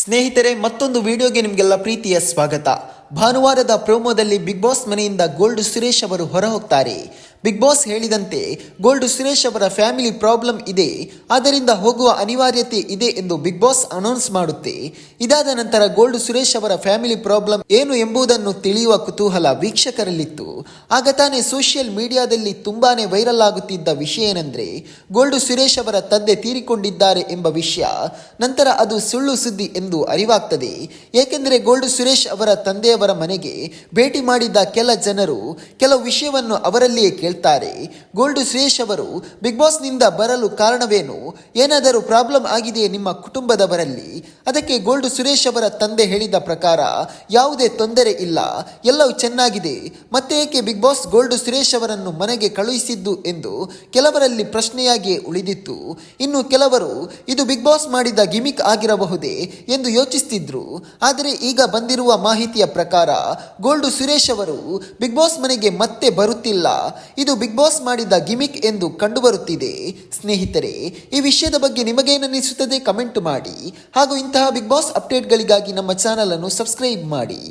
ಸ್ನೇಹಿತರೆ, ಮತ್ತೊಂದು ವಿಡಿಯೋಗೆ ನಿಮಗೆಲ್ಲ ಪ್ರೀತಿಯ ಸ್ವಾಗತ. ಭಾನುವಾರದ ಪ್ರೋಮೋದಲ್ಲಿ ಬಿಗ್ ಬಾಸ್ ಮನೆಯಿಂದ ಗೋಲ್ಡ್ ಸುರೇಶ್ ಅವರು ಹೊರ ಹೋಗ್ತಾರೆ. ಬಿಗ್ ಬಾಸ್ ಹೇಳಿದಂತೆ ಗೋಲ್ಡ್ ಸುರೇಶ್ ಅವರ ಫ್ಯಾಮಿಲಿ ಪ್ರಾಬ್ಲಮ್ ಇದೆ, ಆದ್ದರಿಂದ ಹೋಗುವ ಅನಿವಾರ್ಯತೆ ಇದೆ ಎಂದು ಬಿಗ್ ಬಾಸ್ ಅನೌನ್ಸ್ ಮಾಡುತ್ತೆ. ಇದಾದ ನಂತರ ಗೋಲ್ಡ್ ಸುರೇಶ್ ಅವರ ಫ್ಯಾಮಿಲಿ ಪ್ರಾಬ್ಲಮ್ ಏನು ಎಂಬುದನ್ನು ತಿಳಿಯುವ ಕುತೂಹಲ ವೀಕ್ಷಕರಲ್ಲಿತ್ತು. ಆಗ ತಾನೇ ಸೋಷಿಯಲ್ ಮೀಡಿಯಾದಲ್ಲಿ ತುಂಬಾನೇ ವೈರಲ್ ಆಗುತ್ತಿದ್ದ ವಿಷಯ ಏನೆಂದ್ರೆ ಗೋಲ್ಡ್ ಸುರೇಶ್ ಅವರ ತಂದೆ ತೀರಿಕೊಂಡಿದ್ದಾರೆ ಎಂಬ ವಿಷಯ. ನಂತರ ಅದು ಸುಳ್ಳು ಸುದ್ದಿ ಎಂದು ಅರಿವಾಗ್ತದೆ. ಏಕೆಂದರೆ ಗೋಲ್ಡ್ ಸುರೇಶ್ ಅವರ ತಂದೆಯವರ ಮನೆಗೆ ಭೇಟಿ ಮಾಡಿದ್ದ ಕೆಲ ಜನರು ಕೆಲವು ವಿಷಯವನ್ನು ಅವರಲ್ಲಿಯೇ ಕೇಳ್ತಾರೆ. ಗೋಲ್ಡ್ ಸುರೇಶ್ ಅವರು ಬಿಗ್ ಬಾಸ್ ನಿಂದ ಬರಲು ಕಾರಣವೇನು, ಏನಾದರೂ ಪ್ರಾಬ್ಲಮ್ ಆಗಿದೆಯೇ ನಿಮ್ಮ ಕುಟುಂಬದವರಲ್ಲಿ? ಅದಕ್ಕೆ ಗೋಲ್ಡ್ ಸುರೇಶ್ ಅವರ ತಂದೆ ಹೇಳಿದ ಪ್ರಕಾರ ಯಾವುದೇ ತೊಂದರೆ ಇಲ್ಲ, ಎಲ್ಲವೂ ಚೆನ್ನಾಗಿದೆ, ಮತ್ತೆ ಏಕೆ ಬಿಗ್ ಬಾಸ್ ಗೋಲ್ಡ್ ಸುರೇಶ್ ಅವರನ್ನು ಮನೆಗೆ ಕಳುಹಿಸಿದ್ದು ಎಂದು ಕೆಲವರಲ್ಲಿ ಪ್ರಶ್ನೆಯಾಗಿಯೇ ಉಳಿದಿತ್ತು. ಇನ್ನು ಕೆಲವರು ಇದು ಬಿಗ್ ಬಾಸ್ ಮಾಡಿದ ಗಿಮಿಕ್ ಆಗಿರಬಹುದೇ ಎಂದು ಯೋಚಿಸುತ್ತಿದ್ರು. ಆದರೆ ಈಗ ಬಂದಿರುವ ಮಾಹಿತಿಯ ಪ್ರಕಾರ ಗೋಲ್ಡ್ ಸುರೇಶ್ ಅವರು ಬಿಗ್ ಬಾಸ್ ಮನೆಗೆ ಮತ್ತೆ ಬರುತ್ತಿಲ್ಲ, ಇದು ಬಿಗ್ ಬಾಸ್ ಮಾಡಿದ ಗಿಮಿಕ್ ಎಂದು ಕಂಡುಬರುತ್ತಿದೆ. ಸ್ನೇಹಿತರೆ, ಈ ವಿಷಯದ ಬಗ್ಗೆ ನಿಮಗೇನನ್ನಿಸುತ್ತದೆ ಕಮೆಂಟ್ ಮಾಡಿ. ಹಾಗೂ ಇಂತಹ ಬಿಗ್ ಬಾಸ್ ಅಪ್ಡೇಟ್ಗಳಿಗಾಗಿ ನಮ್ಮ ಚಾನಲ್ ಅನ್ನು ಸಬ್ಸ್ಕ್ರೈಬ್ ಮಾಡಿ.